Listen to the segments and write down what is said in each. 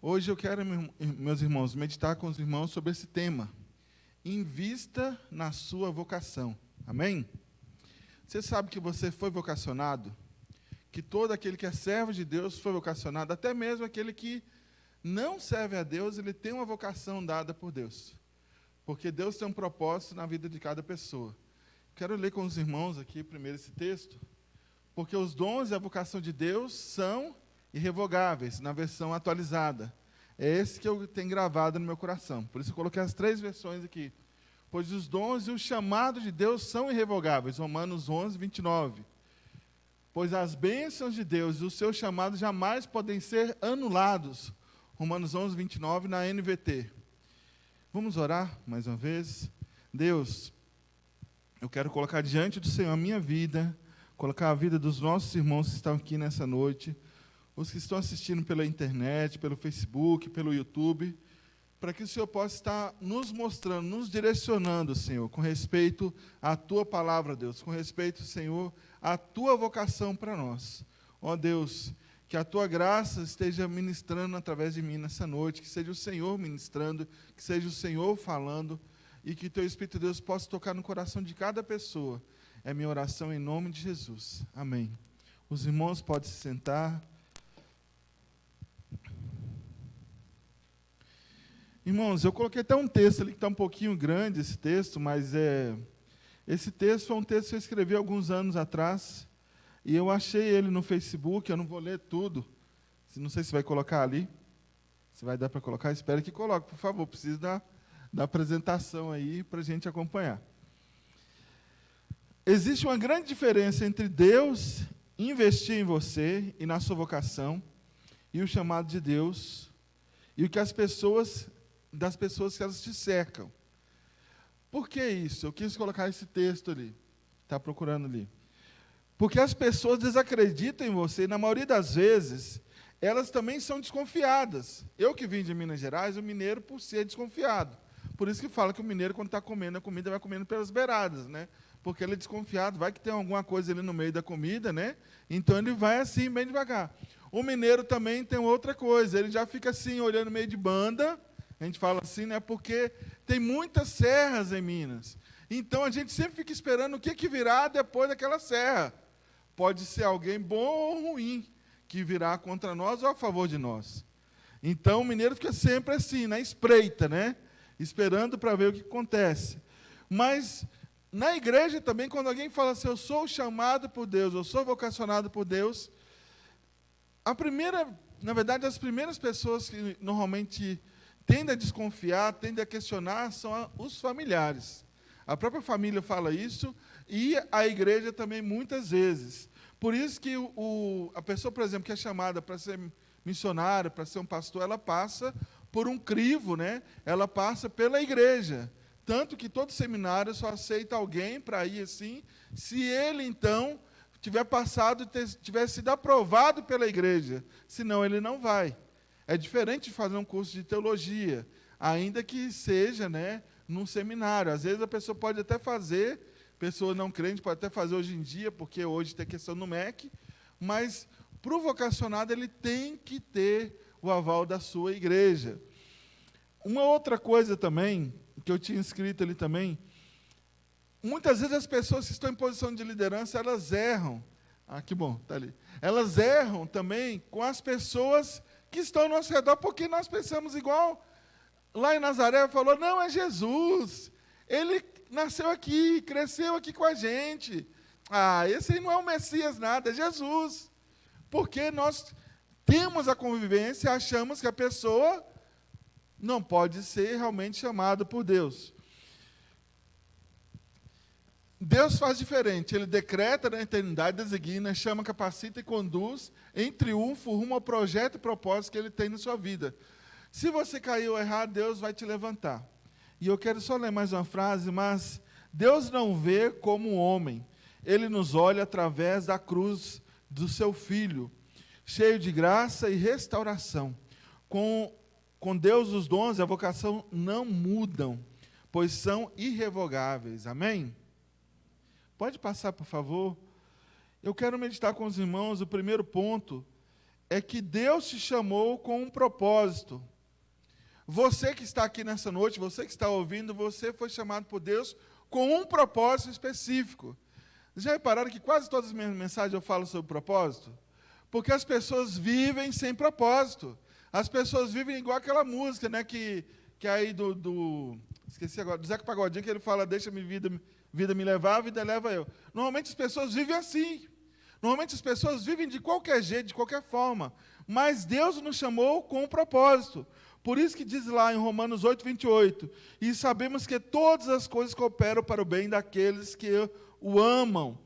Hoje eu quero, meus irmãos, meditar com os irmãos sobre esse tema. Invista na sua vocação. Amém? Você sabe que você foi vocacionado? Que todo aquele que é servo de Deus foi vocacionado, até mesmo aquele que não serve a Deus, ele tem uma vocação dada por Deus. Porque Deus tem um propósito na vida de cada pessoa. Quero ler com os irmãos aqui primeiro esse texto, porque os dons e a vocação de Deus são irrevogáveis, na versão atualizada. É esse que eu tenho gravado no meu coração. Por isso eu coloquei as 3 versões aqui. Pois os dons e o chamado de Deus são irrevogáveis. Romanos 11, 29. Pois as bênçãos de Deus e o seu chamado jamais podem ser anulados. Romanos 11, 29, na NVT. Vamos orar mais uma vez? Deus, eu quero colocar diante do Senhor a minha vida, colocar a vida dos nossos irmãos que estão aqui nessa noite, os que estão assistindo pela internet, pelo Facebook, pelo YouTube, para que o Senhor possa estar nos mostrando, nos direcionando, Senhor, com respeito à Tua palavra, Deus, com respeito, Senhor, à Tua vocação para nós. Ó Deus, que a Tua graça esteja ministrando através de mim nessa noite, que seja o Senhor ministrando, que seja o Senhor falando, e que Teu Espírito de Deus possa tocar no coração de cada pessoa. É minha oração em nome de Jesus. Amém. Os irmãos podem se sentar. Irmãos, eu coloquei até um texto ali que está um pouquinho grande, esse texto, mas esse texto foi um texto que eu escrevi alguns anos atrás, e eu achei ele no Facebook, eu não vou ler tudo, não sei se vai colocar ali, se vai dar para colocar, espero que coloque, por favor, preciso da apresentação aí para a gente acompanhar. Existe uma grande diferença entre Deus investir em você e na sua vocação, e o chamado de Deus, e o que das pessoas que elas te cercam. Por que isso? Eu quis colocar esse texto ali. Está procurando ali. Porque as pessoas desacreditam em você, e na maioria das vezes, elas também são desconfiadas. Eu que vim de Minas Gerais, o mineiro, por ser desconfiado. Por isso que fala que o mineiro, quando está comendo a comida, vai comendo pelas beiradas, né? Porque ele é desconfiado, vai que tem alguma coisa ali no meio da comida, né? Então ele vai assim, bem devagar. O mineiro também tem outra coisa, ele já fica assim, olhando meio de banda. A gente fala assim, né? Porque tem muitas serras em Minas. Então, a gente sempre fica esperando o que virá depois daquela serra. Pode ser alguém bom ou ruim que virá contra nós ou a favor de nós. Então, o mineiro fica sempre assim, na espreita, né? Esperando para ver o que acontece. Mas, na igreja também, quando alguém fala assim, eu sou chamado por Deus, eu sou vocacionado por Deus, na verdade, as primeiras pessoas que normalmente tende a desconfiar, tende a questionar, são os familiares. A própria família fala isso, e a igreja também muitas vezes. Por isso que a pessoa, por exemplo, que é chamada para ser missionária, para ser um pastor, ela passa por um crivo, né? Ela passa pela igreja. Tanto que todo seminário só aceita alguém para ir assim, se ele, então, tiver passado, tiver sido aprovado pela igreja. Senão, ele não vai. É diferente de fazer um curso de teologia, ainda que seja, né, num seminário. Às vezes a pessoa pode até fazer, pessoa não crente pode até fazer hoje em dia, porque hoje tem questão no MEC, mas para o vocacionado ele tem que ter o aval da sua igreja. Uma outra coisa também, que eu tinha escrito ali também, muitas vezes as pessoas que estão em posição de liderança, elas erram. Ah, que bom, está ali. Elas erram também com as pessoas que estão ao nosso redor, porque nós pensamos igual. Lá em Nazaré falou, não, é Jesus. Ele nasceu aqui, cresceu aqui com a gente. Ah, esse aí não é o Messias nada, é Jesus. Porque nós temos a convivência, achamos que a pessoa não pode ser realmente chamada por Deus. Deus faz diferente, Ele decreta na eternidade, designa, chama, capacita e conduz em triunfo rumo ao projeto e propósito que Ele tem na sua vida. Se você caiu errado, Deus vai te levantar. E eu quero só ler mais uma frase, mas Deus não vê como um homem, Ele nos olha através da cruz do seu Filho, cheio de graça e restauração. Com Deus os dons e a vocação não mudam, pois são irrevogáveis. Amém? Pode passar, por favor? Eu quero meditar com os irmãos, o primeiro ponto é que Deus te chamou com um propósito. Você que está aqui nessa noite, você que está ouvindo, você foi chamado por Deus com um propósito específico. Já repararam que quase todas as minhas mensagens eu falo sobre propósito? Porque as pessoas vivem sem propósito. As pessoas vivem igual aquela música, né, que aí esqueci agora, do Zeca Pagodinho, que ele fala, deixa-me vida me levar, a vida leva eu. Normalmente as pessoas vivem assim. Normalmente as pessoas vivem de qualquer jeito, de qualquer forma. Mas Deus nos chamou com um propósito. Por isso que diz lá em Romanos 8, 28, e sabemos que todas as coisas cooperam para o bem daqueles que o amam,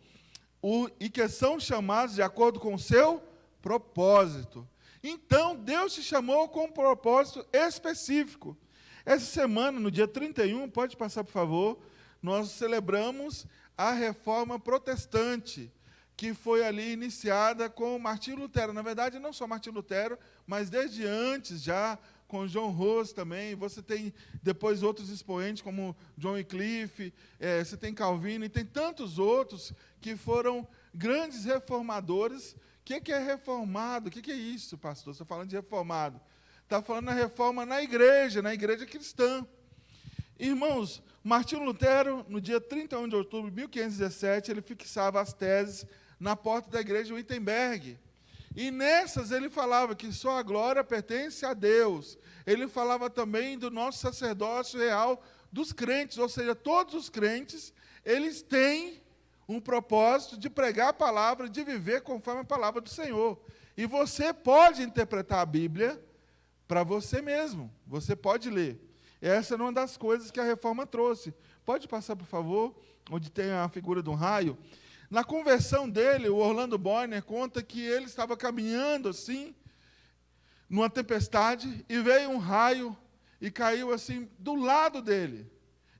e que são chamados de acordo com o seu propósito. Então, Deus te chamou com um propósito específico. Essa semana, no dia 31, pode passar, por favor, nós celebramos a Reforma Protestante, que foi ali iniciada com Martinho Lutero. Na verdade, não só Martinho Lutero, mas desde antes já, com John Hus também. Você tem depois outros expoentes, como John Wycliffe, você tem Calvino, e tem tantos outros que foram grandes reformadores. O que é reformado? O que é isso, pastor? Você está falando de reformado. Está falando da reforma na igreja cristã. Irmãos, Martinho Lutero, no dia 31 de outubro de 1517, ele fixava as teses na porta da igreja de Wittenberg. E nessas ele falava que só a glória pertence a Deus. Ele falava também do nosso sacerdócio real dos crentes, ou seja, todos os crentes, eles têm um propósito de pregar a palavra, de viver conforme a palavra do Senhor. E você pode interpretar a Bíblia para você mesmo, você pode ler. Essa é uma das coisas que a reforma trouxe. Pode passar, por favor, onde tem a figura de um raio. Na conversão dele, o Orlando Bonner conta que ele estava caminhando assim, numa tempestade, e veio um raio e caiu assim do lado dele.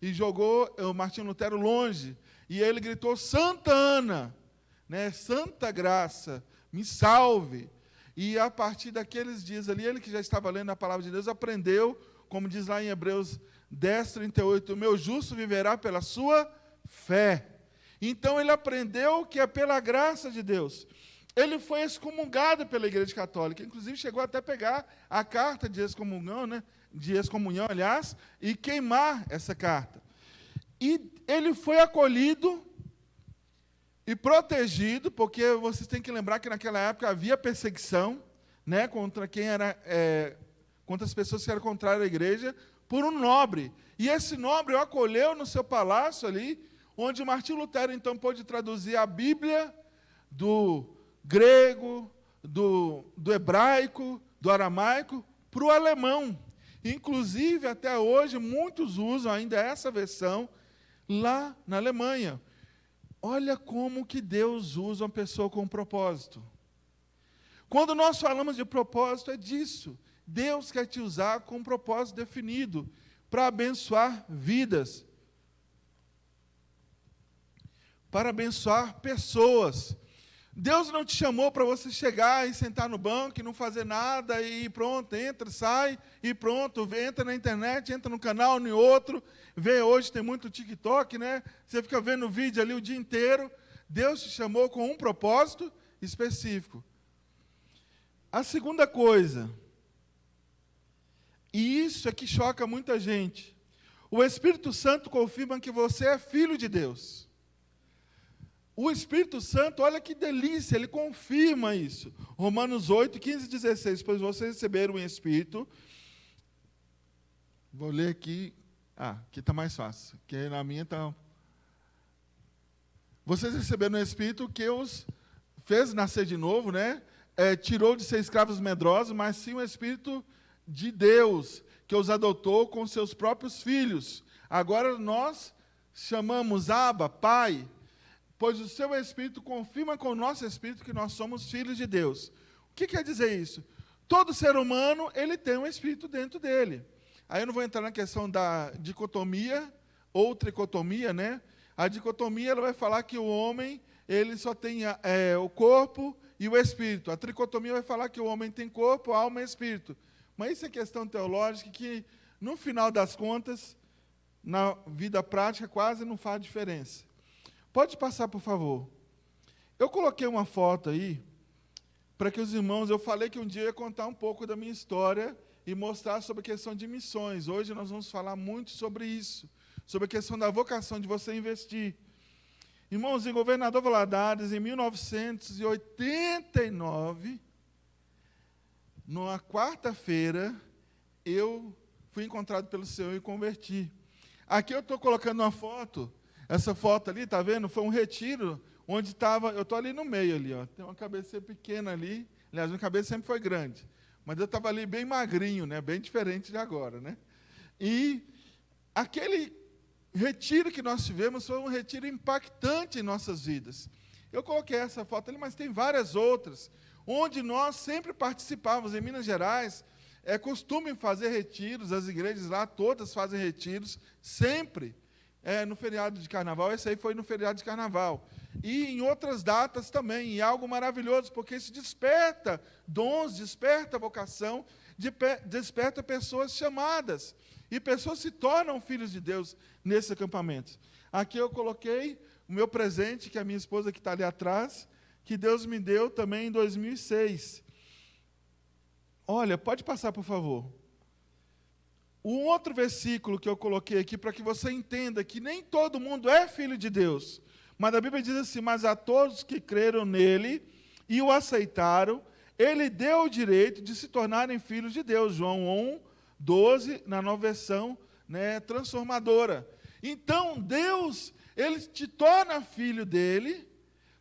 E jogou o Martinho Lutero longe. E ele gritou, Santa Ana, né, Santa Graça, me salve. E a partir daqueles dias ali, ele que já estava lendo a palavra de Deus, aprendeu, como diz lá em Hebreus 10, 38, o meu justo viverá pela sua fé. Então ele aprendeu que é pela graça de Deus. Ele foi excomungado pela Igreja Católica, inclusive chegou até a pegar a carta de excomunhão, né, aliás, e queimar essa carta. E ele foi acolhido e protegido, porque vocês têm que lembrar que naquela época havia perseguição, né, contra as pessoas que eram contrárias à igreja, por um nobre. E esse nobre o acolheu no seu palácio ali, onde Martinho Lutero, então, pôde traduzir a Bíblia do grego, do hebraico, do aramaico, para o alemão. Inclusive, até hoje, muitos usam ainda essa versão lá na Alemanha. Olha como que Deus usa uma pessoa com um propósito. Quando nós falamos de propósito, é disso. Deus quer te usar com um propósito definido, para abençoar vidas, para abençoar pessoas. Deus não te chamou para você chegar e sentar no banco e não fazer nada, e pronto, entra, sai, e pronto, entra na internet, entra no canal, no outro, vê, hoje tem muito TikTok, né? Você fica vendo vídeo ali o dia inteiro. Deus te chamou com um propósito específico. A segunda coisa, e isso é que choca muita gente, o Espírito Santo confirma que você é filho de Deus. O Espírito Santo, olha que delícia, ele confirma isso. Romanos 8, 15 e 16, pois vocês receberam o Espírito. Vou ler aqui. Aqui está mais fácil, porque na minha está... Vocês receberam o Espírito que os fez nascer de novo, né? Tirou de ser escravos medrosos, mas sim o Espírito de Deus, que os adotou com seus próprios filhos. Agora nós chamamos Abba, Pai, pois o seu Espírito confirma com o nosso Espírito que nós somos filhos de Deus. O que quer dizer isso? Todo ser humano, ele tem um Espírito dentro dele. Aí eu não vou entrar na questão da dicotomia ou tricotomia, né? A dicotomia, ela vai falar que o homem, ele só tem o corpo e o Espírito. A tricotomia vai falar que o homem tem corpo, alma e Espírito. Mas isso é questão teológica que, no final das contas, na vida prática, quase não faz diferença. Pode passar, por favor. Eu coloquei uma foto aí, para que os irmãos, eu falei que um dia eu ia contar um pouco da minha história e mostrar sobre a questão de missões. Hoje nós vamos falar muito sobre isso, sobre a questão da vocação de você investir. Irmãos, em Governador Valadares, em 1989, numa quarta-feira, eu fui encontrado pelo Senhor e converti. Aqui eu estou colocando uma foto, essa foto ali, está vendo? Foi um retiro onde estava, eu estou ali no meio, ali, ó, tem uma cabeça pequena ali, aliás, minha cabeça sempre foi grande, mas eu estava ali bem magrinho, né, bem diferente de agora, né? E aquele retiro que nós tivemos foi um retiro impactante em nossas vidas. Eu coloquei essa foto ali, mas tem várias outras, onde nós sempre participávamos. Em Minas Gerais, é costume fazer retiros, as igrejas lá todas fazem retiros, sempre, no feriado de carnaval. Esse aí foi no feriado de carnaval. E em outras datas também, e é algo maravilhoso, porque isso desperta dons, desperta vocação, desperta pessoas chamadas, e pessoas se tornam filhos de Deus nesse acampamento. Aqui eu coloquei o meu presente, que é a minha esposa que está ali atrás, que Deus me deu também em 2006. Olha, pode passar, por favor. Um outro versículo que eu coloquei aqui, para que você entenda que nem todo mundo é filho de Deus. Mas a Bíblia diz assim: mas a todos que creram nele e o aceitaram, ele deu o direito de se tornarem filhos de Deus. João 1, 12, na nova versão, né, transformadora. Então, Deus, ele te torna filho dele,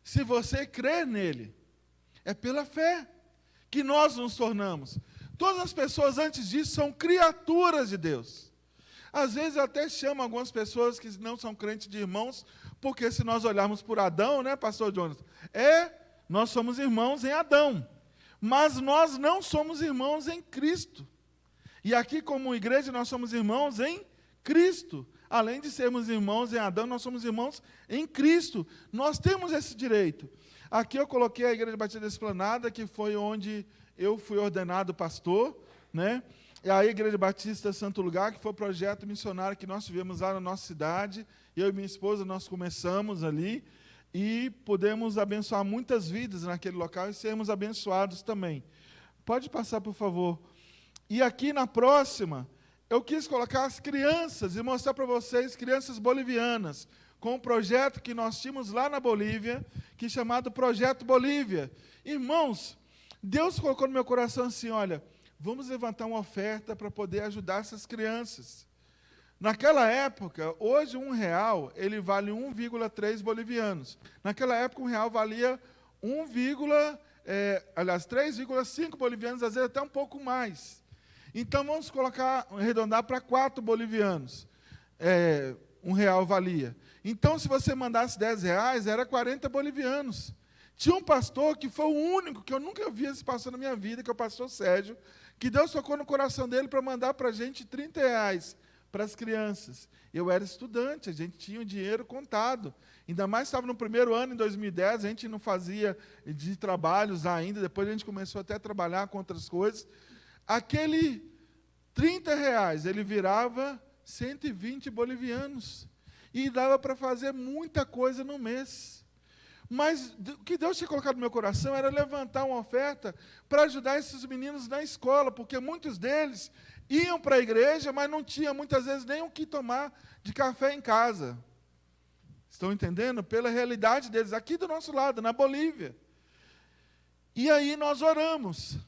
se você crer nele. É pela fé que nós nos tornamos. Todas as pessoas antes disso são criaturas de Deus. Às vezes eu até chamo algumas pessoas que não são crentes de irmãos, porque se nós olharmos por Adão, né, pastor Jonas? Nós somos irmãos em Adão, mas nós não somos irmãos em Cristo. E aqui, como igreja, nós somos irmãos em Cristo. Além de sermos irmãos em Adão, nós somos irmãos em Cristo. Nós temos esse direito. Aqui eu coloquei a Igreja Batista da Esplanada, que foi onde eu fui ordenado pastor, né? E a Igreja Batista Santo Lugar, que foi o projeto missionário que nós tivemos lá na nossa cidade. Eu e minha esposa, nós começamos ali e pudemos abençoar muitas vidas naquele local e sermos abençoados também. Pode passar, por favor. E aqui na próxima, eu quis colocar as crianças e mostrar para vocês, crianças bolivianas, com um projeto que nós tínhamos lá na Bolívia, que é chamado Projeto Bolívia. Irmãos, Deus colocou no meu coração assim: olha, vamos levantar uma oferta para poder ajudar essas crianças. Naquela época, hoje R$1, ele vale 1,3 bolivianos. Naquela época, R$1 valia 3,5 bolivianos, às vezes até um pouco mais. Então, vamos arredondar para 4 bolivianos. R$1 valia. Então, se você mandasse R$10, era 40 bolivianos. Tinha um pastor que foi o único, que eu nunca vi esse pastor na minha vida, que é o pastor Sérgio, que Deus tocou no coração dele para mandar para a gente R$30 para as crianças. Eu era estudante, a gente tinha o dinheiro contado. Ainda mais estava no primeiro ano, em 2010, a gente não fazia de trabalhos ainda, depois a gente começou até a trabalhar com outras coisas. Aquele R$30, ele virava 120 bolivianos. E dava para fazer muita coisa no mês. Mas o que Deus tinha colocado no meu coração era levantar uma oferta para ajudar esses meninos na escola, porque muitos deles iam para a igreja, mas não tinham muitas vezes nem o que tomar de café em casa. Estão entendendo? Pela realidade deles, aqui do nosso lado, na Bolívia. E aí nós oramos.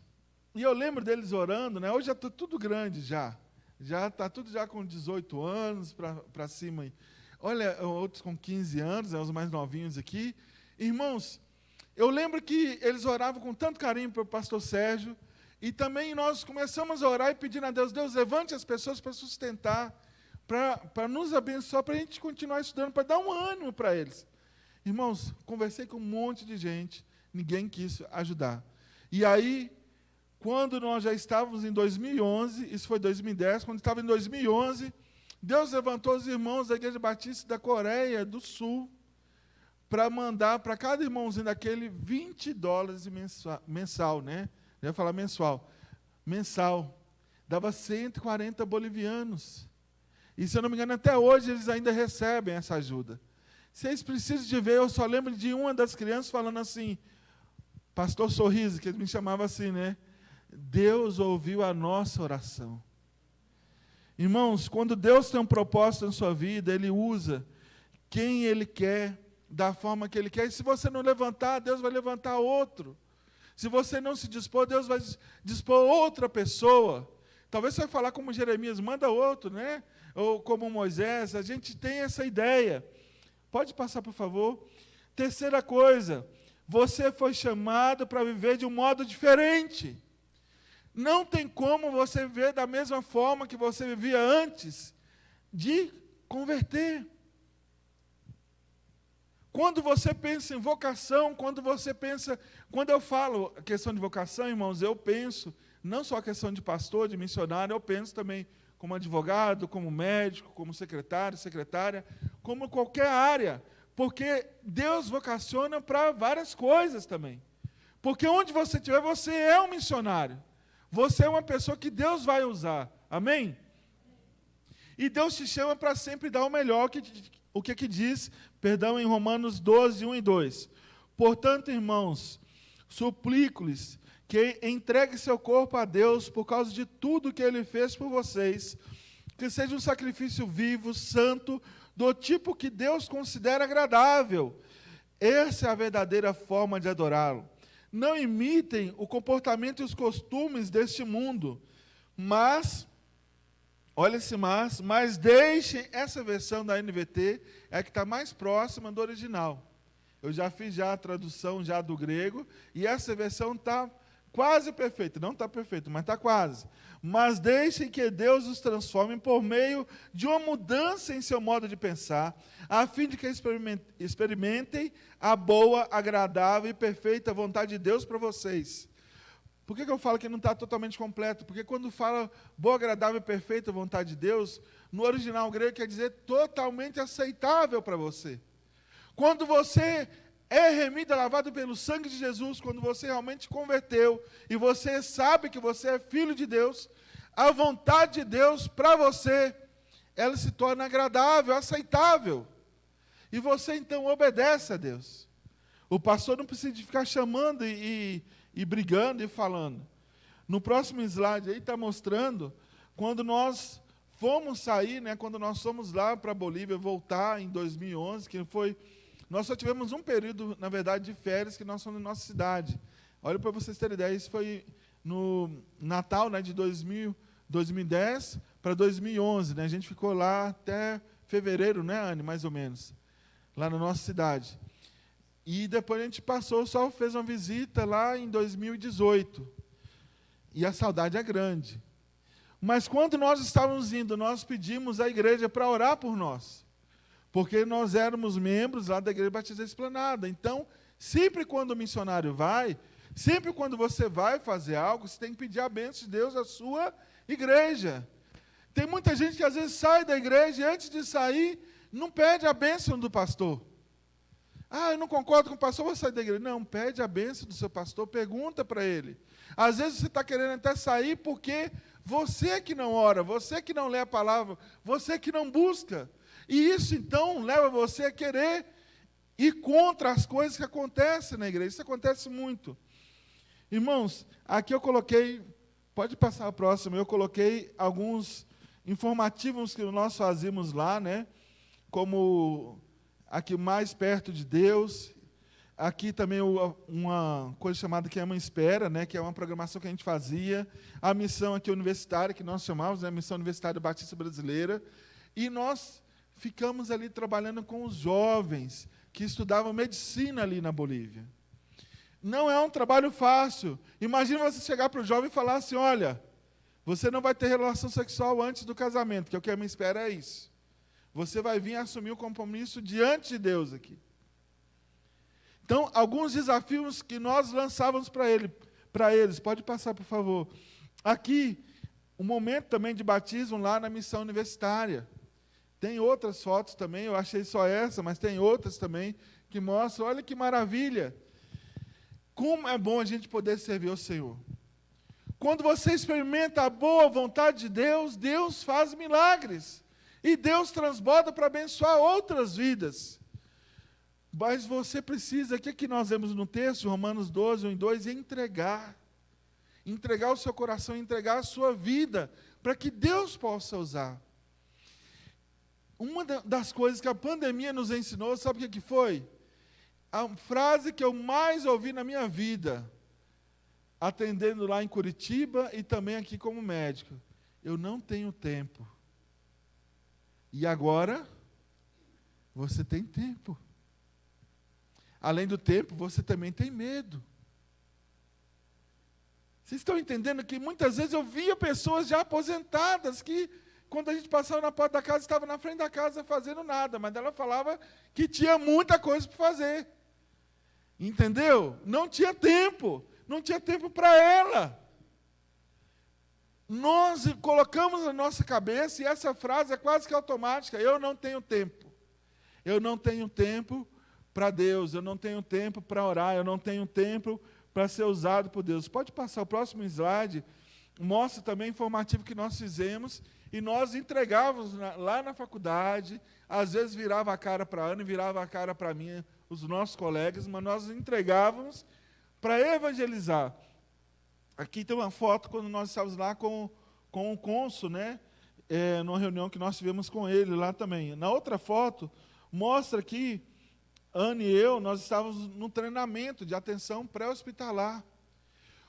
E eu lembro deles orando, né? Hoje já está tudo grande já. Já está tudo já com 18 anos para cima. Olha, outros com 15 anos, os mais novinhos aqui. Irmãos, eu lembro que eles oravam com tanto carinho para o pastor Sérgio, e também nós começamos a orar e pedindo a Deus: Deus, levante as pessoas para sustentar, para nos abençoar, para a gente continuar estudando, para dar um ânimo para eles. Irmãos, conversei com um monte de gente, ninguém quis ajudar. E aí, quando nós já estávamos em 2011, isso foi 2010, quando estava em 2011, Deus levantou os irmãos da Igreja Batista da Coreia do Sul para mandar para cada irmãozinho daquele $20 mensal, né? Eu ia falar mensual. Mensal. Dava 140 bolivianos. E, se eu não me engano, até hoje eles ainda recebem essa ajuda. Vocês precisam de ver, eu só lembro de uma das crianças falando assim: Pastor Sorriso, que ele me chamava assim, né? Deus ouviu a nossa oração. Irmãos, quando Deus tem um propósito na sua vida, Ele usa quem Ele quer, da forma que Ele quer. E se você não levantar, Deus vai levantar outro. Se você não se dispor, Deus vai dispor outra pessoa. Talvez você vai falar como Jeremias, manda outro, né? Ou como Moisés, a gente tem essa ideia. Pode passar, por favor. Terceira coisa, você foi chamado para viver de um modo diferente. Não tem como você viver da mesma forma que você vivia antes de converter. Quando você pensa em vocação, quando eu falo a questão de vocação, irmãos, eu penso, não só a questão de pastor, de missionário, eu penso também como advogado, como médico, como secretário, secretária, como qualquer área, porque Deus vocaciona para várias coisas também. Porque onde você estiver, você é um missionário. Você é uma pessoa que Deus vai usar. Amém? E Deus te chama para sempre dar o melhor. O que diz, em Romanos 12, 1 e 2. Portanto, irmãos, suplico-lhes que entregue seu corpo a Deus por causa de tudo que Ele fez por vocês, que seja um sacrifício vivo, santo, do tipo que Deus considera agradável. Essa é a verdadeira forma de adorá-lo. Não imitem o comportamento e os costumes deste mundo, mas, olha esse mas deixem, essa versão da NVT, é a que está mais próxima do original. Eu já fiz a tradução já do grego, e essa versão está quase perfeita, não está perfeita, mas está quase. Mas deixem que Deus os transforme por meio de uma mudança em seu modo de pensar, a fim de que experimentem a boa, agradável e perfeita vontade de Deus para vocês. Por que eu falo que não está totalmente completo? Porque quando fala boa, agradável e perfeita vontade de Deus, no original grego quer dizer totalmente aceitável para você. Quando você é remido, lavado pelo sangue de Jesus, quando você realmente converteu e você sabe que você é filho de Deus, a vontade de Deus para você, ela se torna agradável, aceitável. E você então obedece a Deus. O pastor não precisa de ficar chamando e brigando e falando. No próximo slide aí está mostrando quando nós fomos sair, né, quando nós fomos lá para a Bolívia, voltar em 2011, que foi... Nós só tivemos um período, na verdade, de férias que nós fomos na nossa cidade. Olha, para vocês terem ideia, isso foi no Natal, né, de 2010 para 2011. Né, a gente ficou lá até fevereiro, né, Anne, mais ou menos, lá na nossa cidade. E depois a gente passou, só fez uma visita lá em 2018. E a saudade é grande. Mas quando nós estávamos indo, nós pedimos à igreja para orar por nós. Porque nós éramos membros lá da Igreja Batista Esplanada. Então, sempre quando o missionário vai, sempre quando você vai fazer algo, você tem que pedir a bênção de Deus à sua igreja. Tem muita gente que às vezes sai da igreja e antes de sair, não pede a bênção do pastor. Ah, eu não concordo com o pastor, vou sair da igreja. Não, pede a bênção do seu pastor, pergunta para ele. Às vezes você está querendo até sair porque você que não ora, você que não lê a palavra, você que não busca. E isso, então, leva você a querer ir contra as coisas que acontecem na igreja. Isso acontece muito. Irmãos, aqui eu coloquei, pode passar a próxima, eu coloquei alguns informativos que nós fazíamos lá, né? Como aqui mais perto de Deus. Aqui também uma coisa chamada que é uma espera, né? Que é uma programação que a gente fazia. A missão aqui universitária, que nós chamávamos, né? A Missão Universitária Batista Brasileira. E nós ficamos ali trabalhando com os jovens que estudavam medicina ali na Bolívia. Não é um trabalho fácil. Imagina você chegar para o jovem e falar assim, olha, você não vai ter relação sexual antes do casamento, que é o que a minha espera é isso. Você vai vir assumir o compromisso diante de Deus aqui. Então, alguns desafios que nós lançávamos para eles. Pode passar, por favor. Aqui, um momento também de batismo lá na missão universitária. Tem outras fotos também, eu achei só essa, mas tem outras também que mostram, olha que maravilha. Como é bom a gente poder servir ao Senhor. Quando você experimenta a boa vontade de Deus, Deus faz milagres. E Deus transborda para abençoar outras vidas. Mas você precisa, o que nós vemos no texto, Romanos 12, 1 e 2, entregar. Entregar o seu coração, entregar a sua vida, para que Deus possa usar. Uma das coisas que a pandemia nos ensinou, sabe o que foi? A frase que eu mais ouvi na minha vida, atendendo lá em Curitiba e também aqui como médico. Eu não tenho tempo. E agora, você tem tempo. Além do tempo, você também tem medo. Vocês estão entendendo que muitas vezes eu via pessoas já aposentadas que, quando a gente passava na porta da casa, estava na frente da casa fazendo nada, mas ela falava que tinha muita coisa para fazer. Entendeu? Não tinha tempo para ela. Nós colocamos na nossa cabeça, e essa frase é quase que automática, eu não tenho tempo. Eu não tenho tempo para Deus, eu não tenho tempo para orar, eu não tenho tempo para ser usado por Deus. Pode passar o próximo slide, mostra também o informativo que nós fizemos, e nós entregávamos lá na faculdade, às vezes virava a cara para a Ana, virava a cara para mim, os nossos colegas, mas nós entregávamos para evangelizar. Aqui tem uma foto quando nós estávamos lá com o cônsul, né? Numa reunião que nós tivemos com ele lá também. Na outra foto, mostra que Ana e eu, nós estávamos num treinamento de atenção pré-hospitalar.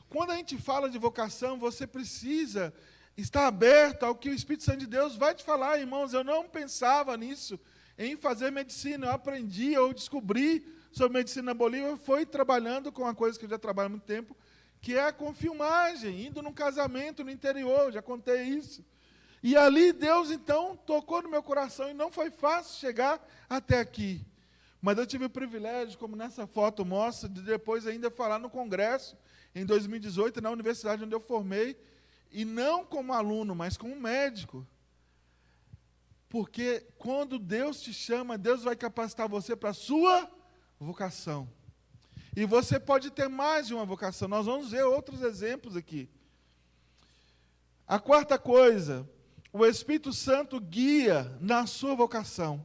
Quando a gente fala de vocação, você precisa estar aberto ao que o Espírito Santo de Deus vai te falar, irmãos. Eu não pensava nisso, em fazer medicina. Eu aprendi, eu descobri sobre medicina na Bolívia, foi trabalhando com uma coisa que eu já trabalho há muito tempo, que é com filmagem, indo num casamento no interior, já contei isso. E ali Deus, então, tocou no meu coração, e não foi fácil chegar até aqui. Mas eu tive o privilégio, como nessa foto mostra, de depois ainda falar no congresso, em 2018, na universidade onde eu formei, e não como aluno, mas como médico. Porque quando Deus te chama, Deus vai capacitar você para a sua vocação. E você pode ter mais de uma vocação. Nós vamos ver outros exemplos aqui. A quarta coisa, o Espírito Santo guia na sua vocação.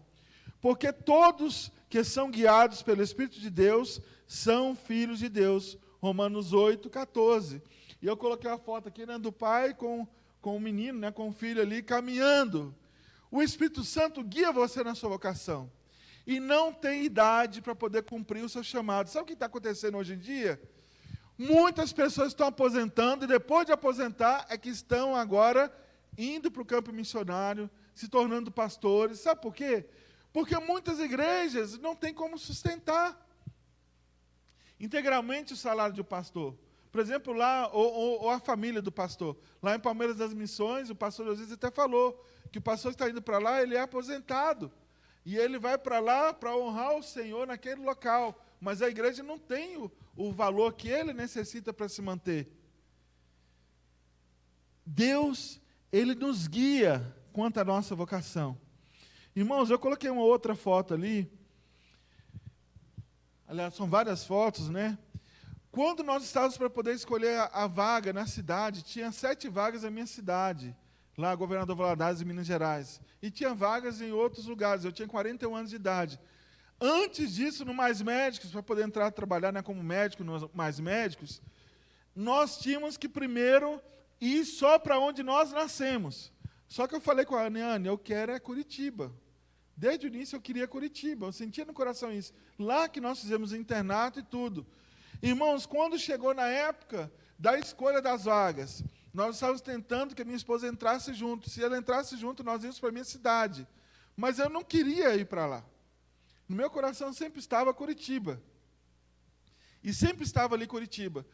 Porque todos que são guiados pelo Espírito de Deus são filhos de Deus. Romanos 8, 14. E eu coloquei a foto aqui, né, do pai com o menino, né, com o filho ali, caminhando. O Espírito Santo guia você na sua vocação. E não tem idade para poder cumprir o seu chamado. Sabe o que está acontecendo hoje em dia? Muitas pessoas estão aposentando, e depois de aposentar, é que estão agora indo para o campo missionário, se tornando pastores. Sabe por quê? Porque muitas igrejas não têm como sustentar integralmente o salário de um pastor. Por exemplo, lá, ou a família do pastor. Lá em Palmeiras das Missões, o pastor José até falou que o pastor está indo para lá, ele é aposentado. E ele vai para lá para honrar o Senhor naquele local. Mas a igreja não tem o valor que ele necessita para se manter. Deus, Ele nos guia quanto à nossa vocação. Irmãos, eu coloquei uma outra foto ali. Aliás, são várias fotos, né? Quando nós estávamos para poder escolher a vaga na cidade, tinha 7 vagas na minha cidade, lá, Governador Valadares, em Minas Gerais. E tinha vagas em outros lugares. Eu tinha 41 anos de idade. Antes disso, no Mais Médicos, para poder entrar a trabalhar, né, como médico no Mais Médicos, nós tínhamos que primeiro ir só para onde nós nascemos. Só que eu falei com a Ana, eu quero é Curitiba. Desde o início eu queria Curitiba, eu sentia no coração isso. Lá que nós fizemos internato e tudo. Irmãos, quando chegou na época da escolha das vagas, nós estávamos tentando que a minha esposa entrasse junto. Se ela entrasse junto, nós íamos para a minha cidade. Mas eu não queria ir para lá. No meu coração sempre estava Curitiba. E sempre estava ali Curitiba.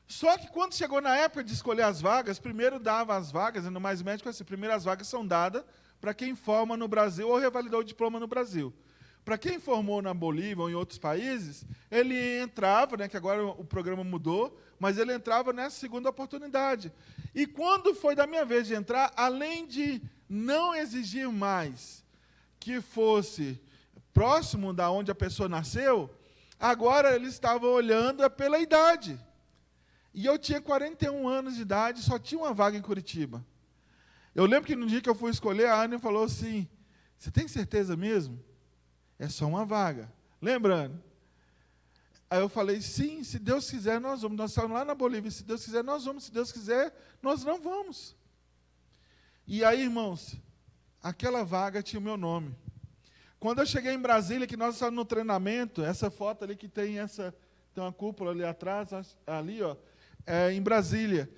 Só que quando chegou na época de escolher as vagas, primeiro dava as vagas, no Mais Médico, assim, primeiro as vagas são dadas para quem forma no Brasil ou revalidou o diploma no Brasil. Para quem formou na Bolívia ou em outros países, ele entrava, né, que agora o programa mudou, mas ele entrava nessa segunda oportunidade. E quando foi da minha vez de entrar, além de não exigir mais que fosse próximo da onde a pessoa nasceu, agora eles estavam olhando pela idade. E eu tinha 41 anos de idade, só tinha uma vaga em Curitiba. Eu lembro que no dia que eu fui escolher, a Ana falou assim, você tem certeza mesmo? É só uma vaga. Lembrando. Aí eu falei, sim, se Deus quiser, nós vamos. Nós estávamos lá na Bolívia, se Deus quiser, nós vamos. Se Deus quiser, nós não vamos. E aí, irmãos, aquela vaga tinha o meu nome. Quando eu cheguei em Brasília, que nós estávamos no treinamento, essa foto ali que tem uma cúpula ali atrás, ali, ó, em Brasília.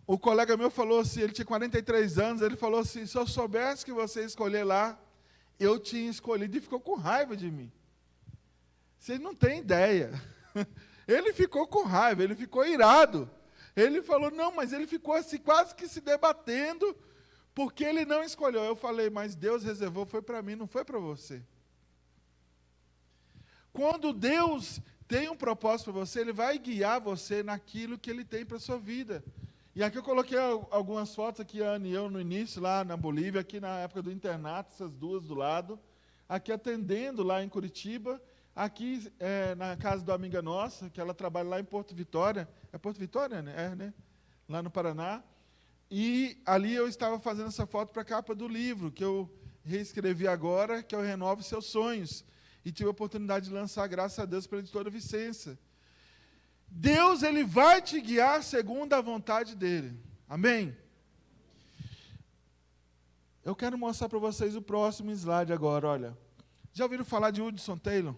O colega meu falou assim, ele tinha 43 anos, ele falou assim, se eu soubesse que você ia escolher lá, eu tinha escolhido, e ficou com raiva de mim. Vocês não têm ideia. Ele ficou com raiva, ele ficou irado. Ele falou, não, mas ele ficou assim, quase que se debatendo, porque ele não escolheu. Eu falei, mas Deus reservou, foi para mim, não foi para você. Quando Deus tem um propósito para você, Ele vai guiar você naquilo que Ele tem para a sua vida. E aqui eu coloquei algumas fotos, aqui a Ana e eu no início, lá na Bolívia, aqui na época do internato, essas duas do lado, aqui atendendo lá em Curitiba, aqui na casa da amiga nossa, que ela trabalha lá em Porto Vitória. É Porto Vitória, né? Né? Lá no Paraná. E ali eu estava fazendo essa foto para a capa do livro, que eu reescrevi agora, que eu Renove Seus Sonhos. E tive a oportunidade de lançar, graças a Deus, para a editora Vicença. Deus, Ele vai te guiar segundo a vontade dEle. Amém? Eu quero mostrar para vocês o próximo slide agora, olha. Já ouviram falar de Hudson Taylor?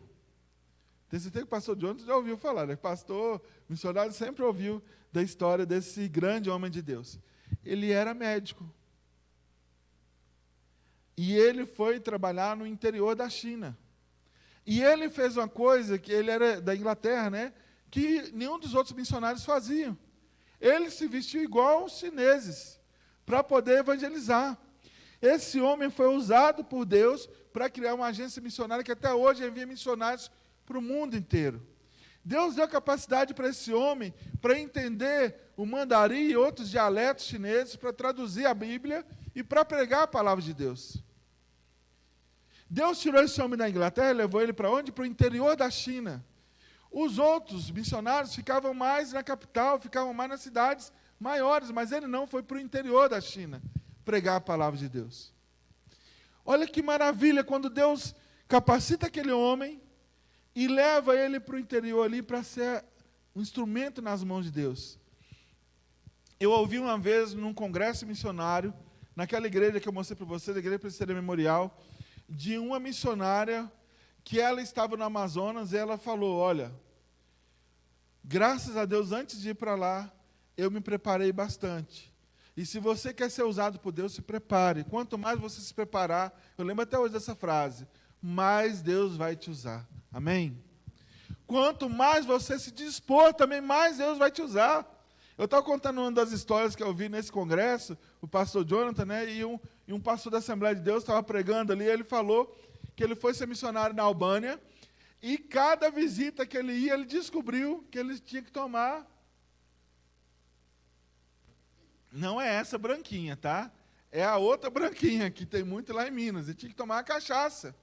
Tem certeza que o pastor Jonathan já ouviu falar, né? Pastor, missionário, sempre ouviu da história desse grande homem de Deus. Ele era médico. E ele foi trabalhar no interior da China. E ele fez uma coisa, que ele era da Inglaterra, né? Que nenhum dos outros missionários faziam. Ele se vestiu igual aos chineses, para poder evangelizar. Esse homem foi usado por Deus para criar uma agência missionária que até hoje envia missionários para o mundo inteiro. Deus deu capacidade para esse homem para entender o mandarim e outros dialetos chineses, para traduzir a Bíblia e para pregar a palavra de Deus. Deus tirou esse homem da Inglaterra e levou ele para onde? Para o interior da China. Os outros missionários ficavam mais na capital, ficavam mais nas cidades maiores, mas ele não, foi para o interior da China pregar a palavra de Deus. Olha que maravilha, quando Deus capacita aquele homem e leva ele para o interior ali para ser um instrumento nas mãos de Deus. Eu ouvi uma vez num congresso missionário, naquela igreja que eu mostrei para vocês, a Igreja Presbiteriana Memorial, de uma missionária que ela estava no Amazonas e ela falou, olha, graças a Deus, antes de ir para lá, eu me preparei bastante. E se você quer ser usado por Deus, se prepare. Quanto mais você se preparar, eu lembro até hoje dessa frase, mais Deus vai te usar. Amém? Quanto mais você se dispor, também mais Deus vai te usar. Eu estava contando uma das histórias que eu vi nesse congresso, o pastor Jonathan, né, e um pastor da Assembleia de Deus estava pregando ali, ele falou que ele foi ser missionário na Albânia, e cada visita que ele ia, ele descobriu que ele tinha que tomar. Não é essa branquinha, tá? É a outra branquinha, que tem muito lá em Minas. Ele tinha que tomar a cachaça.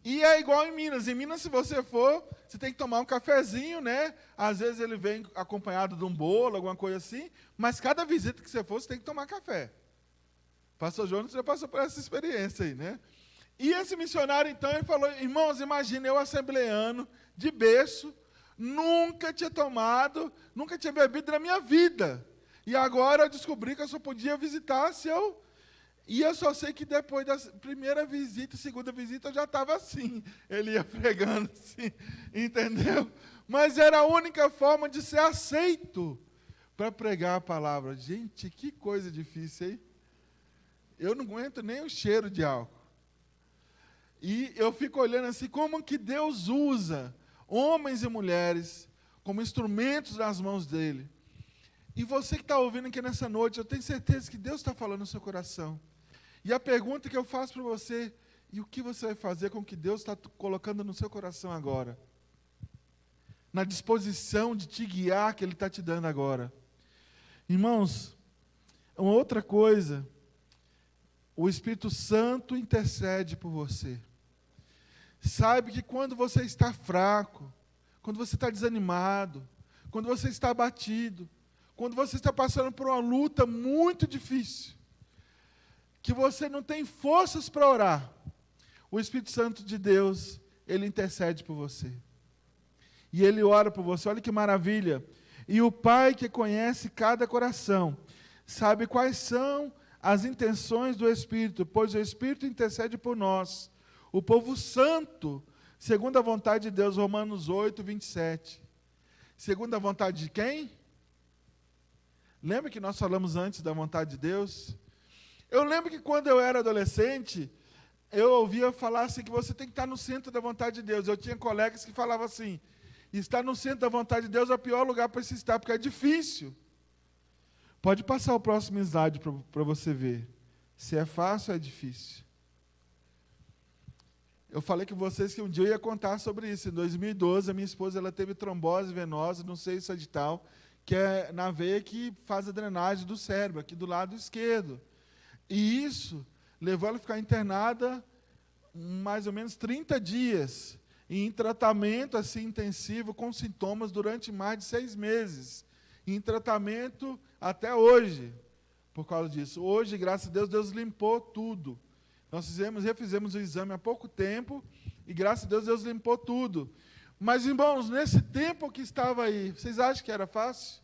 E é igual em Minas. Em Minas, se você for, você tem que tomar um cafezinho, né? Às vezes ele vem acompanhado de um bolo, alguma coisa assim. Mas cada visita que você for, você tem que tomar café. Pastor Jonas já passou por essa experiência aí, né? E esse missionário, então, ele falou, irmãos, imagina eu assembleano, de berço, nunca tinha tomado, nunca tinha bebido na minha vida. E agora eu descobri que eu só podia visitar se eu... E eu só sei que depois da primeira visita, segunda visita, eu já estava assim. Ele ia pregando assim, entendeu? Mas era a única forma de ser aceito para pregar a palavra. Gente, que coisa difícil, hein? Eu não aguento nem o cheiro de álcool. E eu fico olhando assim, como que Deus usa homens e mulheres como instrumentos nas mãos dele. E você que está ouvindo aqui nessa noite, eu tenho certeza que Deus está falando no seu coração. E a pergunta que eu faço para você, e o que você vai fazer com o que Deus está colocando no seu coração agora? Na disposição de te guiar que Ele está te dando agora. Irmãos, uma outra coisa, o Espírito Santo intercede por você. Sabe que quando você está fraco, quando você está desanimado, quando você está abatido, quando você está passando por uma luta muito difícil, que você não tem forças para orar, o Espírito Santo de Deus, Ele intercede por você. E Ele ora por você, olha que maravilha. E o Pai que conhece cada coração, sabe quais são as intenções do Espírito, pois o Espírito intercede por nós, o povo santo, segundo a vontade de Deus, Romanos 8, 27. Segundo a vontade de quem? Lembra que nós falamos antes da vontade de Deus? Eu lembro que quando eu era adolescente, eu ouvia falar assim, que você tem que estar no centro da vontade de Deus. Eu tinha colegas que falavam assim, estar no centro da vontade de Deus é o pior lugar para se estar, porque é difícil. Pode passar o próximo slide para você ver. Se é fácil ou é difícil. Eu falei com vocês que um dia eu ia contar sobre isso. Em 2012, a minha esposa ela teve trombose venosa, não sei se é de tal, que é na veia que faz a drenagem do cérebro, aqui do lado esquerdo. E isso levou ela a ficar internada mais ou menos 30 dias, em tratamento assim intensivo, com sintomas durante mais de 6 meses. Em tratamento até hoje, por causa disso. Hoje, graças a Deus, Deus limpou tudo. Nós refizemos o exame há pouco tempo, e graças a Deus, Deus limpou tudo. Mas, irmãos, nesse tempo que estava aí, vocês acham que era fácil?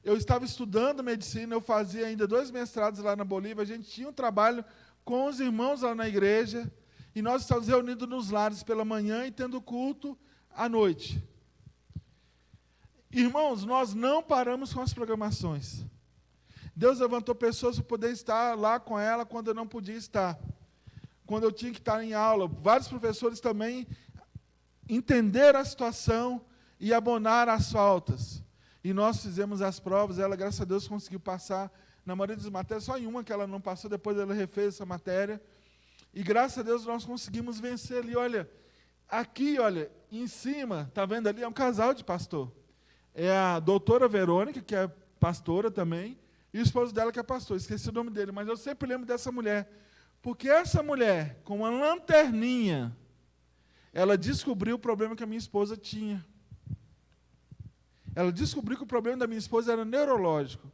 Eu estava estudando medicina, eu fazia ainda 2 mestrados lá na Bolívia, a gente tinha um trabalho com os irmãos lá na igreja, e nós estávamos reunidos nos lares pela manhã e tendo culto à noite. Irmãos, nós não paramos com as programações. Deus levantou pessoas para poder estar lá com ela quando eu não podia estar. Quando eu tinha que estar em aula. Vários professores também entenderam a situação e abonaram as faltas. E nós fizemos as provas, ela, graças a Deus, conseguiu passar na maioria das matérias, só em uma que ela não passou, depois ela refez essa matéria. E graças a Deus nós conseguimos vencer ali. Olha, aqui, olha, em cima, está vendo ali, é um casal de pastor. É a doutora Verônica, que é pastora também, e o esposo dela que é pastor. Esqueci o nome dele, mas eu sempre lembro dessa mulher. Porque essa mulher, com uma lanterninha, ela descobriu o problema que a minha esposa tinha. Ela descobriu que o problema da minha esposa era neurológico.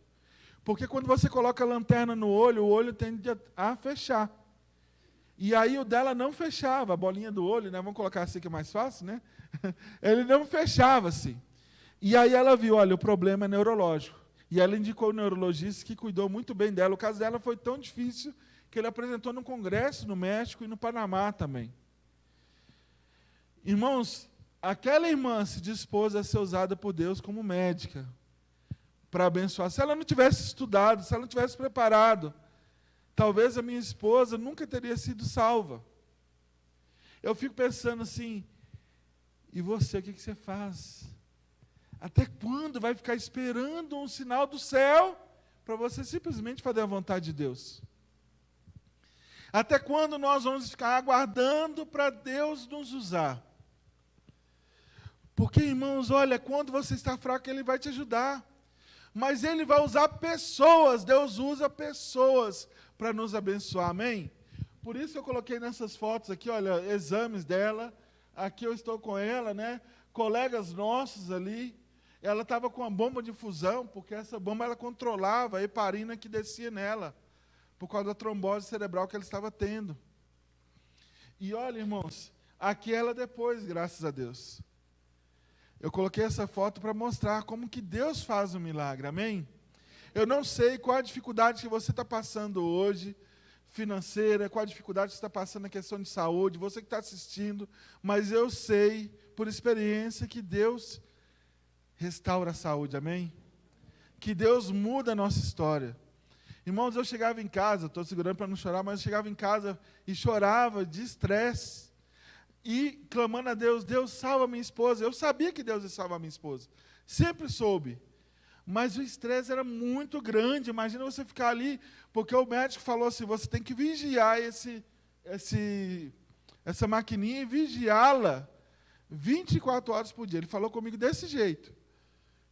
Porque quando você coloca a lanterna no olho, o olho tende a fechar. E aí o dela não fechava, a bolinha do olho, né? Vamos colocar assim que é mais fácil, né? Ele não fechava assim. E aí ela viu, olha, o problema é neurológico. E ela indicou o neurologista que cuidou muito bem dela. O caso dela foi tão difícil que ele apresentou no Congresso no México e no Panamá também. Irmãos, aquela irmã se dispôs a ser usada por Deus como médica para abençoar. Se ela não tivesse estudado, se ela não tivesse preparado, talvez a minha esposa nunca teria sido salva. Eu fico pensando assim, e você, o que você faz? Até quando vai ficar esperando um sinal do céu para você simplesmente fazer a vontade de Deus? Até quando nós vamos ficar aguardando para Deus nos usar? Porque, irmãos, olha, quando você está fraco, Ele vai te ajudar. Mas Ele vai usar pessoas, Deus usa pessoas para nos abençoar, amém? Por isso eu coloquei nessas fotos aqui, olha, exames dela, aqui eu estou com ela, né? Colegas nossos ali, ela estava com uma bomba de infusão, porque essa bomba ela controlava a heparina que descia nela, por causa da trombose cerebral que ela estava tendo. E olha, irmãos, aqui ela depois, graças a Deus. Eu coloquei essa foto para mostrar como que Deus faz um milagre, amém? Eu não sei qual a dificuldade que você está passando hoje, financeira, qual a dificuldade que você está passando na questão de saúde, você que está assistindo, mas eu sei, por experiência, que Deus restaura a saúde, amém? Que Deus muda a nossa história. Irmãos, eu chegava em casa, estou segurando para não chorar, mas eu chegava em casa e chorava de estresse, e clamando a Deus, Deus salva minha esposa. Eu sabia que Deus ia salvar minha esposa, sempre soube, mas o estresse era muito grande. Imagina você ficar ali, porque o médico falou assim, você tem que vigiar essa maquininha e vigiá-la 24 horas por dia. Ele falou comigo desse jeito.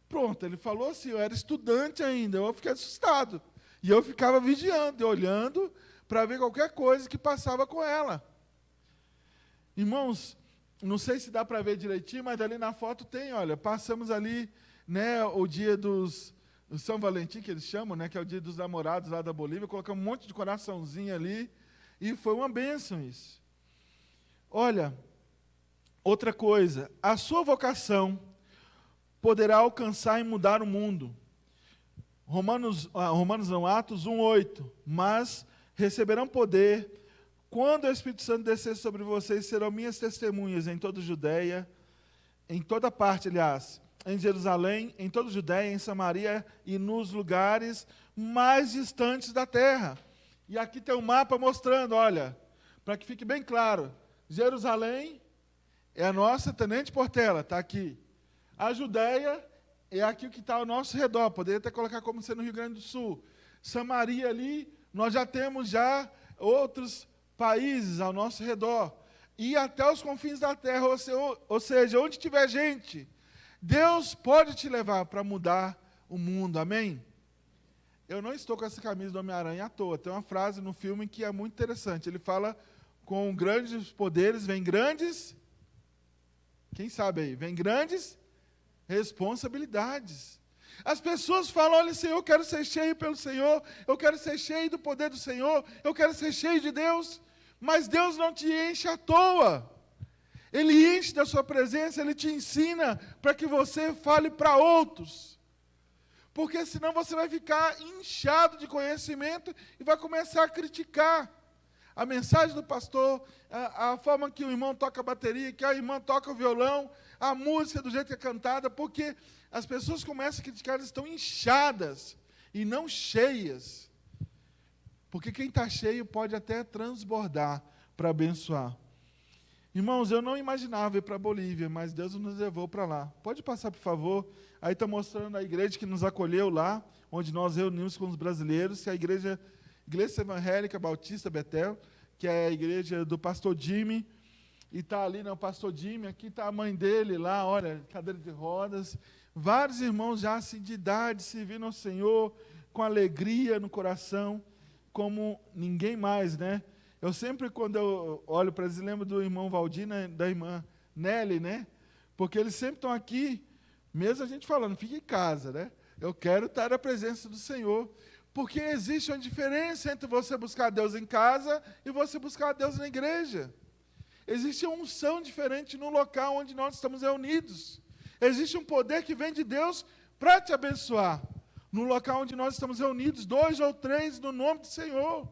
Pronto, ele falou assim, eu era estudante ainda, eu fiquei assustado. E eu ficava vigiando, olhando, para ver qualquer coisa que passava com ela. Irmãos, não sei se dá para ver direitinho, mas ali na foto tem, olha, passamos ali, né, o dia do São Valentim, que eles chamam, né, que é o dia dos namorados lá da Bolívia, colocamos um monte de coraçãozinho ali, e foi uma bênção isso. Olha, Outra coisa, a sua vocação poderá alcançar e mudar o mundo. Atos 1:8. Mas receberão poder quando o Espírito Santo descer sobre vocês, serão minhas testemunhas em toda a Judeia, em toda parte, aliás, em Jerusalém, em toda a Judeia, em Samaria e nos lugares mais distantes da terra. E aqui tem um mapa mostrando, olha, para que fique bem claro, Jerusalém é a nossa Tenente Portela, está aqui. A Judeia é aqui o que está ao nosso redor, poderia até colocar como sendo no Rio Grande do Sul. Samaria ali, nós já temos já outros países ao nosso redor. E até os confins da terra, ou seja, onde tiver gente, Deus pode te levar para mudar o mundo, amém? Eu não estou com essa camisa do Homem-Aranha à toa, tem uma frase no filme que é muito interessante, ele fala, com grandes poderes vem grandes, quem sabe aí, vem grandes responsabilidades. As pessoas falam, olha Senhor, eu quero ser cheio pelo Senhor, eu quero ser cheio do poder do Senhor, eu quero ser cheio de Deus, mas Deus não te enche à toa. Ele enche da sua presença, Ele te ensina para que você fale para outros. Porque senão você vai ficar inchado de conhecimento e vai começar a criticar a mensagem do pastor, a forma que o irmão toca a bateria, que a irmã toca o violão, a música do jeito que é cantada, porque as pessoas começam a criticar, elas estão inchadas e não cheias. Porque quem está cheio pode até transbordar para abençoar. Irmãos, eu não imaginava ir para a Bolívia, mas Deus nos levou para lá. Pode passar, por favor. Aí está mostrando a igreja que nos acolheu lá, onde nós reunimos com os brasileiros, que é a Igreja Evangélica Bautista Betel, que é a igreja do pastor Jimmy, e está ali, o pastor Jimmy, aqui está a mãe dele lá, olha, cadeira de rodas, vários irmãos já assim de idade, servindo ao Senhor, com alegria no coração, como ninguém mais, né? Eu sempre, quando eu olho para eles, lembro do irmão Valdir, né, da irmã Nelly, né? Porque eles sempre estão aqui, mesmo a gente falando, fica em casa, né? Eu quero estar na presença do Senhor, porque existe uma diferença entre você buscar Deus em casa e você buscar Deus na igreja. Existe uma unção diferente no local onde nós estamos reunidos. Existe um poder que vem de Deus para te abençoar. No local onde nós estamos reunidos, 2 ou 3, no nome do Senhor.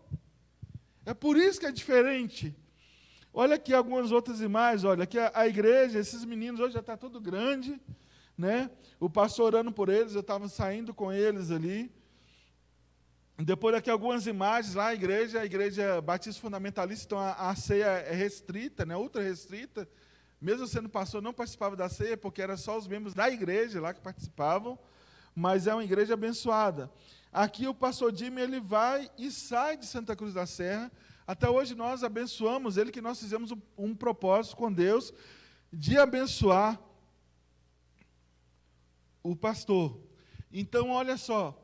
É por isso que é diferente. Olha aqui algumas outras imagens, olha, aqui a igreja, esses meninos hoje já está tudo grande, né? O pastor orando por eles, eu estava saindo com eles ali. Depois aqui algumas imagens lá, a igreja Batista Fundamentalista, então a ceia é restrita, né, ultra restrita. Mesmo sendo pastor, não participava da ceia, porque eram só os membros da igreja lá que participavam, mas é uma igreja abençoada. Aqui o pastor Jimmy, ele vai e sai de Santa Cruz da Serra. Até hoje nós abençoamos ele, que nós fizemos um propósito com Deus de abençoar o pastor. Então, olha só,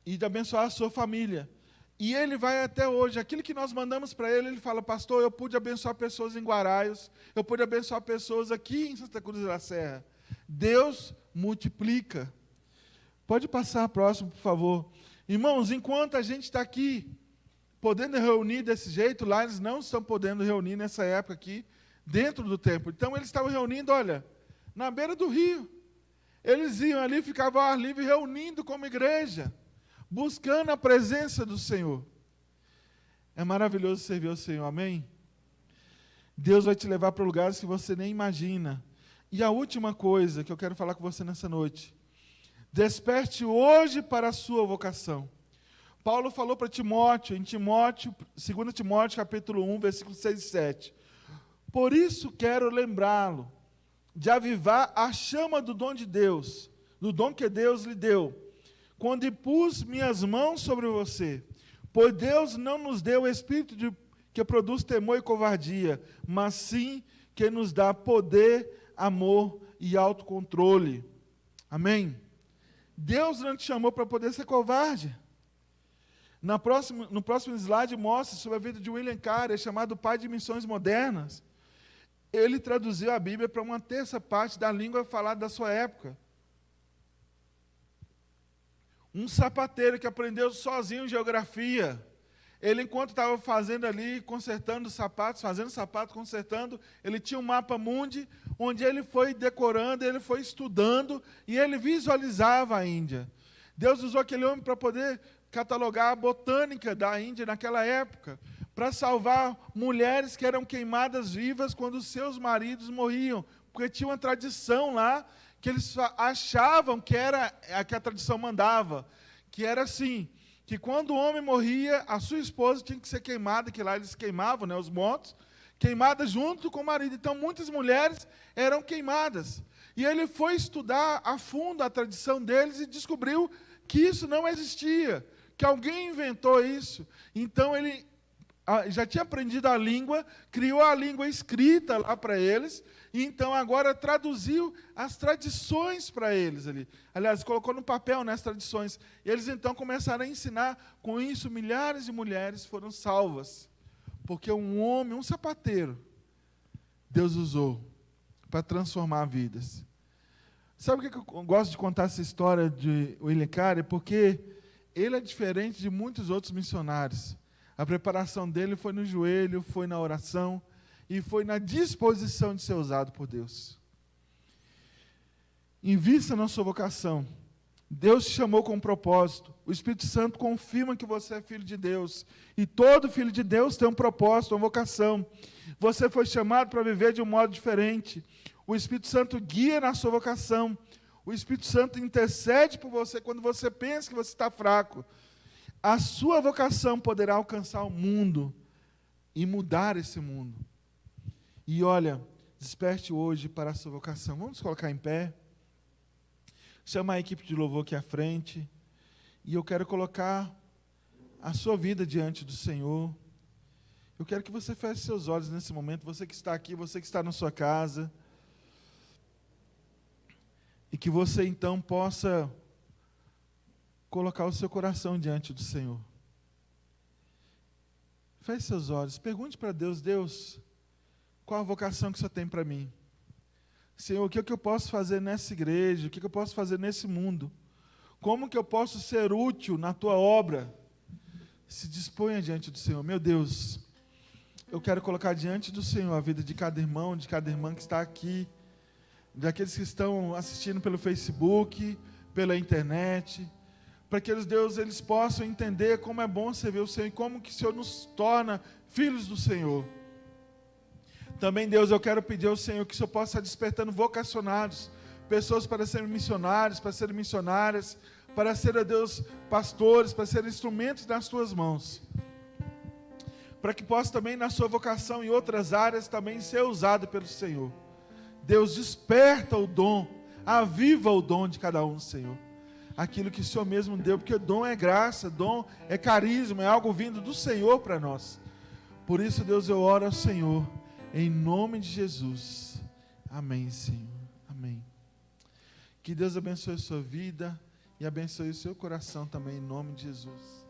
e de abençoar a sua família. E ele vai até hoje, aquilo que nós mandamos para ele, ele fala, pastor, eu pude abençoar pessoas em Guaraios, eu pude abençoar pessoas aqui em Santa Cruz da Serra. Deus multiplica. Pode passar próximo, por favor. Irmãos, enquanto a gente está aqui, podendo reunir desse jeito, lá eles não estão podendo reunir nessa época aqui, dentro do templo. Então, eles estavam reunindo, olha, na beira do rio. Eles iam ali, ficavam ao ar livre, reunindo como igreja, buscando a presença do Senhor. É maravilhoso servir ao Senhor, amém? Deus vai te levar para lugares que você nem imagina. E a última coisa que eu quero falar com você nessa noite, desperte hoje para a sua vocação. Paulo falou para Timóteo, em 2 Timóteo, capítulo 1, versículos 6 e 7. Por isso quero lembrá-lo, de avivar a chama do dom de Deus, do dom que Deus lhe deu, quando impus minhas mãos sobre você. Pois Deus não nos deu o espírito que produz temor e covardia, mas sim que nos dá poder, amor e autocontrole. Amém? Deus não te chamou para poder ser covarde. No próximo slide mostra sobre a vida de William Carey, chamado pai de missões modernas. Ele traduziu a Bíblia para uma terça parte da língua falada da sua época. Um sapateiro que aprendeu sozinho geografia. Ele, enquanto estava fazendo ali, consertando sapatos, fazendo sapato, consertando, ele tinha um mapa mundi, onde ele foi decorando, ele foi estudando, e ele visualizava a Índia. Deus usou aquele homem para poder catalogar a botânica da Índia naquela época, para salvar mulheres que eram queimadas vivas quando seus maridos morriam, porque tinha uma tradição lá, que eles achavam que era a que a tradição mandava, que era assim, que quando o homem morria, a sua esposa tinha que ser queimada, que lá eles queimavam, né, os mortos, queimada junto com o marido. Então, muitas mulheres eram queimadas. E ele foi estudar a fundo a tradição deles e descobriu que isso não existia, que alguém inventou isso. Então, ele já tinha aprendido a língua, criou a língua escrita lá para eles, e então agora traduziu as tradições para eles ali. Aliás, colocou no papel, né, as tradições. E eles então começaram a ensinar. Com isso, milhares de mulheres foram salvas. Porque um homem, um sapateiro, Deus usou para transformar vidas. Sabe o que eu gosto de contar essa história de William Carey? Porque ele é diferente de muitos outros missionários. A preparação dele foi no joelho, foi na oração e foi na disposição de ser usado por Deus. Invista na sua vocação. Deus te chamou com um propósito. O Espírito Santo confirma que você é filho de Deus. E todo filho de Deus tem um propósito, uma vocação. Você foi chamado para viver de um modo diferente. O Espírito Santo guia na sua vocação. O Espírito Santo intercede por você quando você pensa que você está fraco. A sua vocação poderá alcançar o mundo e mudar esse mundo. E olha, desperte hoje para a sua vocação. Vamos colocar em pé. Chama a equipe de louvor aqui à frente. E eu quero colocar a sua vida diante do Senhor. Eu quero que você feche seus olhos nesse momento. Você que está aqui, você que está na sua casa. E que você então possa colocar o seu coração diante do Senhor. Feche seus olhos. Pergunte para Deus: Deus, qual a vocação que o Senhor tem para mim? Senhor, o que é que eu posso fazer nessa igreja? O que é que eu posso fazer nesse mundo? Como que eu posso ser útil na tua obra? Se disponha diante do Senhor. Meu Deus, eu quero colocar diante do Senhor a vida de cada irmão, de cada irmã que está aqui, daqueles que estão assistindo pelo Facebook, pela internet, para que Deus, eles possam entender como é bom servir o Senhor e como que o Senhor nos torna filhos do Senhor. Também, Deus, eu quero pedir ao Senhor que o Senhor possa estar despertando vocacionados, pessoas para serem missionários, para serem missionárias, para serem, Deus, pastores, para serem instrumentos nas tuas mãos. Para que possa também, na sua vocação e outras áreas, também ser usado pelo Senhor. Deus, desperta o dom, aviva o dom de cada um, Senhor. Aquilo que o Senhor mesmo deu, porque dom é graça, dom é carisma, é algo vindo do Senhor para nós. Por isso, Deus, eu oro ao Senhor, em nome de Jesus. Amém, Senhor. Amém. Que Deus abençoe a sua vida e abençoe o seu coração também, em nome de Jesus.